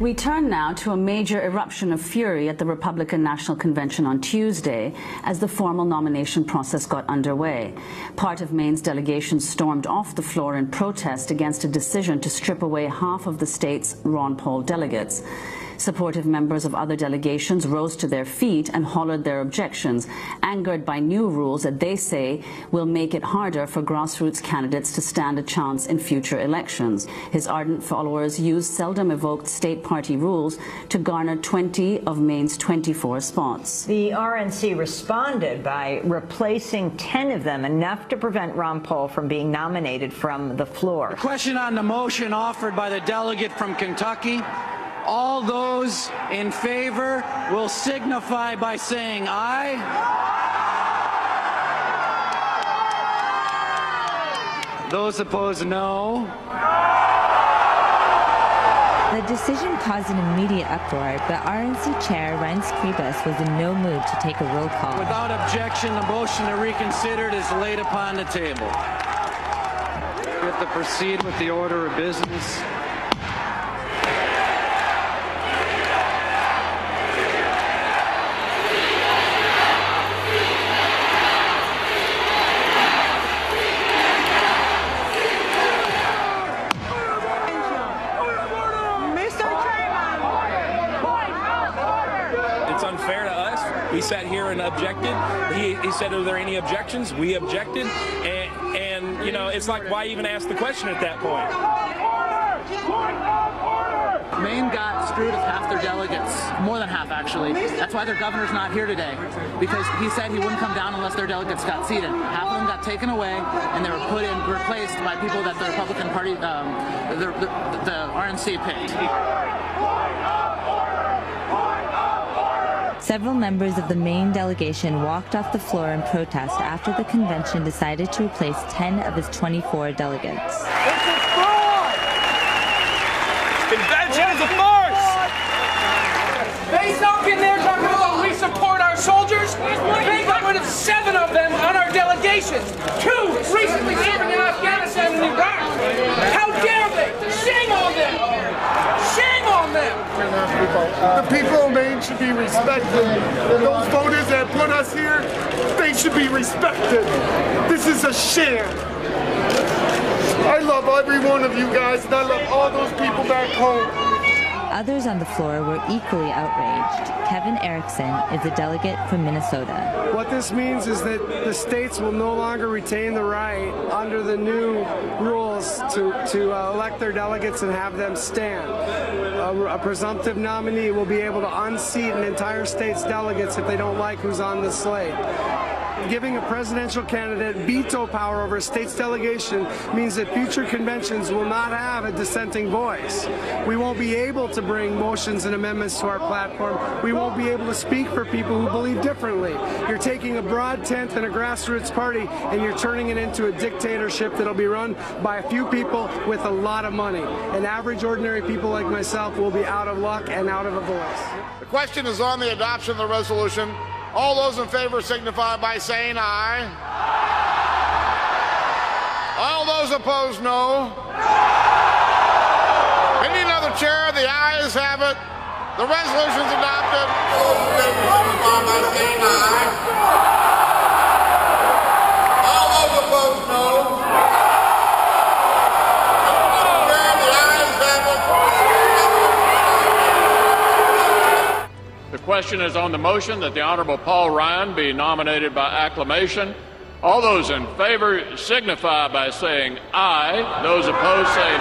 We turn now to a major eruption of fury at the Republican National Convention on Tuesday as the formal nomination process got underway. Part of Maine's delegation stormed off the floor in protest against a decision to strip away half of the state's Ron Paul delegates. Supportive members of other delegations rose to their feet and hollered their objections, angered by new rules that they say will make it harder for grassroots candidates to stand a chance in future elections. His ardent followers used seldom evoked state party rules to garner 20 of Maine's 24 spots. The RNC responded by replacing 10 of them, enough to prevent Ron Paul from being nominated from the floor. The question on the motion offered by the delegate from Kentucky. All those in favor will signify by saying aye. Those opposed, no. The decision caused an immediate uproar, but RNC Chair Reince Priebus was in no mood to take a roll call. Without objection, the motion to reconsider is laid upon the table. We have to proceed with the order of business. It's unfair to us. We sat here and objected. He said, are there any objections? We objected. And you know, it's like, why even ask the question at that point? Maine got screwed of half their delegates, more than half actually. That's why their governor's not here today, because he said he wouldn't come down unless their delegates got seated. Half of them got taken away, and they were replaced by people that the Republican Party, the RNC picked. Several members of the Maine delegation walked off the floor in protest after the convention decided to replace 10 of its 24 delegates. It's a fraud! Convention is a farce! They sunk in there talking about we support our soldiers. They got rid of 7 of them on our delegations. 2 recently serving in Afghanistan and Iraq. How dare they? Shame on them! Shame on them! The people of Maine should be respected. And those voters that put us here, they should be respected. This is a sham. I love every one of you guys, and I love all those people back home. Others on the floor were equally outraged. Kevin Erickson is a delegate from Minnesota. What this means is that the states will no longer retain the right under the new rules to elect their delegates and have them stand. A presumptive nominee will be able to unseat an entire state's delegates if they don't like who's on the slate. Giving a presidential candidate veto power over a state's delegation means that future conventions will not have a dissenting voice. We won't be able to bring motions and amendments to our platform. We won't be able to speak for people who believe differently. You're taking a broad tent and a grassroots party and you're turning it into a dictatorship that'll be run by a few people with a lot of money. And average, ordinary people like myself will be out of luck and out of a voice. The question is on the adoption of the resolution. All those in favor signify by saying aye. All those opposed, no. Any other chair? The ayes have it. The resolution's adopted. All those in favor signify by saying aye. All those opposed, no. Any other chair? The ayes have it. The question is on the motion that the Honorable Paul Ryan be nominated by acclamation. All those in favor signify by saying aye. Those opposed say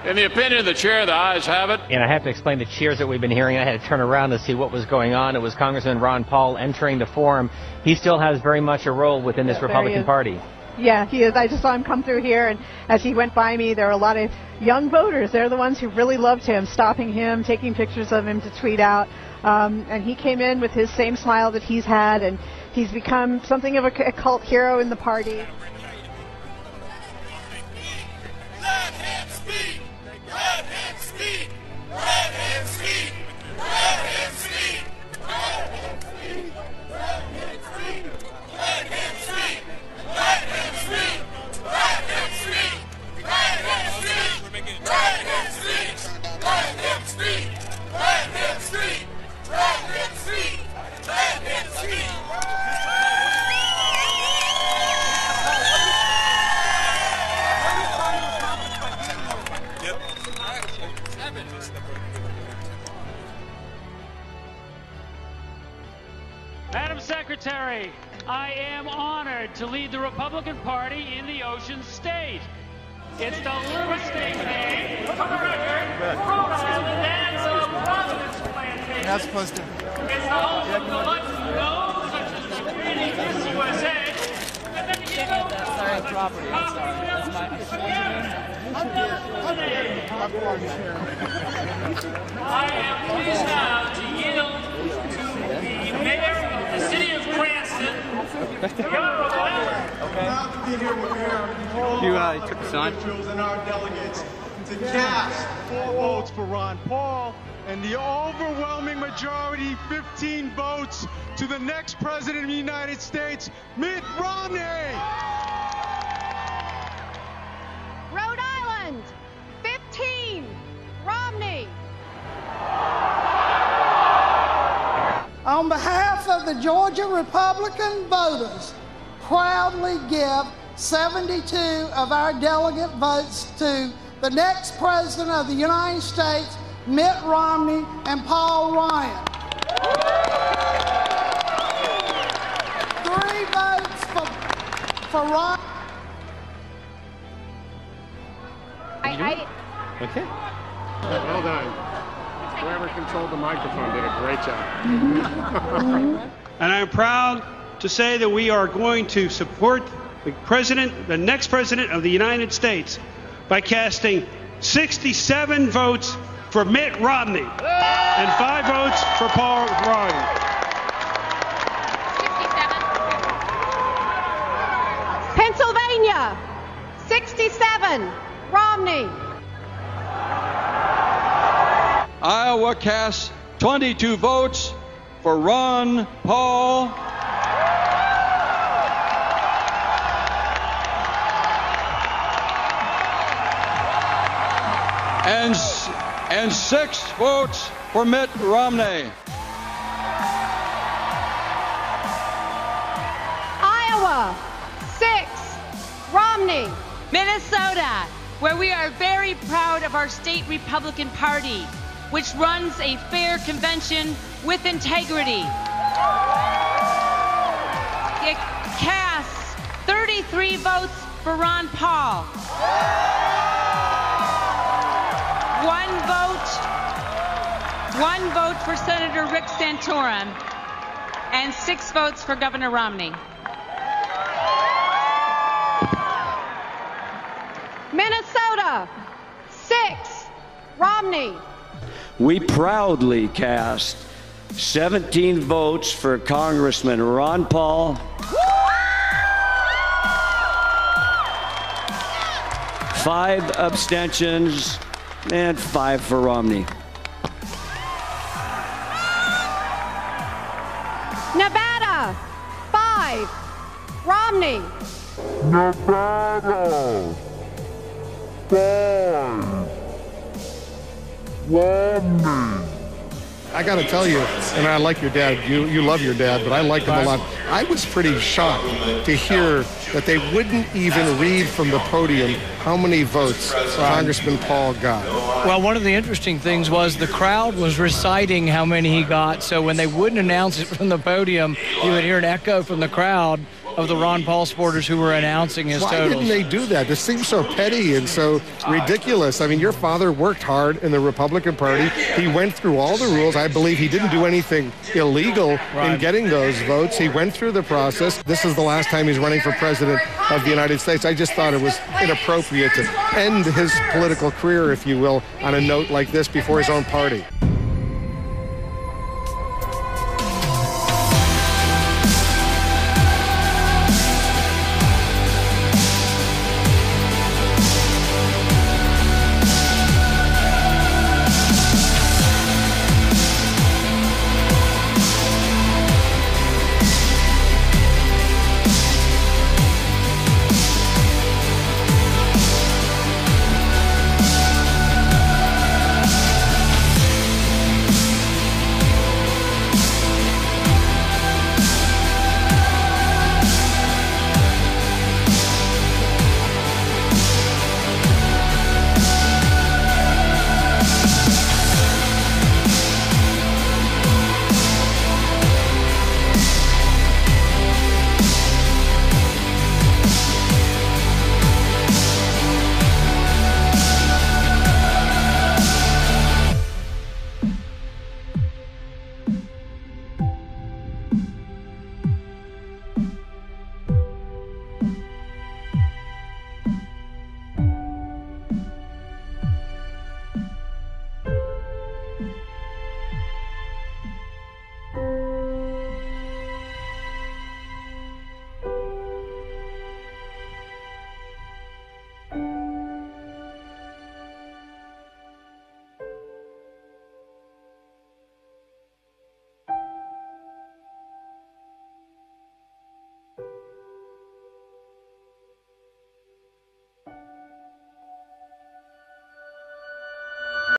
no. In the opinion of the chair, the ayes have it. And I have to explain the cheers that we've been hearing. I had to turn around to see what was going on. It was Congressman Ron Paul entering the forum. He still has very much a role within this Republican Party. Yeah, he is. I just saw him come through here, and as he went by me, there were a lot of young voters. They're the ones who really loved him, stopping him, taking pictures of him to tweet out. And he came in with his same smile that he's had, and he's become something of a cult hero in the party. Let him speak! Let him speak! Let him speak! Let him speak! Let him speak! Let him speak! Let him speak! Let him speak! Let him speak! Let him speak! Let him speak! Secretary, I am honored to lead the Republican Party in the Ocean State. It's the little state name, for the record, Rhode Island and the Providence Plantation. You're not supposed to. It's the home of the much known, such as the Great East USA. And then you get Sorry, property. I'm sorry. That's my. I am pleased now to yield to the mayor of the city of Cranston, the Honorable Alan. Proud to be here with You took the sign. and our delegates to cast 4 votes for Ron Paul, and the overwhelming majority, 15 votes, to the next president of the United States, Mitt Romney. Rhode Island, 15, Romney. On behalf of the Georgia Republican voters, proudly give 72 of our delegate votes to the next president of the United States, Mitt Romney and Paul Ryan. 3 votes for Ron. Okay. Well done. Whoever controlled the microphone did a great job. And I'm proud to say that we are going to support the next president of the United States by casting 67 votes for Mitt Romney and 5 votes for Paul Ryan. 67. Pennsylvania, 67, Romney. Iowa casts 22 votes for Ron Paul. And 6 votes for Mitt Romney. Iowa, 6, Romney. Minnesota, where we are very proud of our state Republican Party, which runs a fair convention with integrity. It casts 33 votes for Ron Paul. 1 vote for Senator Rick Santorum, and 6 votes for Governor Romney. Minnesota, 6, Romney. We proudly cast 17 votes for Congressman Ron Paul, 5 abstentions, and 5 for Romney. Nevada, 5, Romney. Nevada, 5, Romney. I got to tell you, and I like your dad, you love your dad, but I like him a lot. I was pretty shocked to hear that they wouldn't even read from the podium how many votes Congressman Paul got. Well, one of the interesting things was the crowd was reciting how many he got, so when they wouldn't announce it from the podium, you would hear an echo from the crowd of the Ron Paul supporters who were announcing his totals. Why didn't they do that? This seems so petty and so ridiculous. I mean, your father worked hard in the Republican Party. He went through all the rules. I believe he didn't do anything illegal in getting those votes. He went through the process. This is the last time he's running for president of the United States. I just thought it was inappropriate to end his political career, if you will, on a note like this before his own party.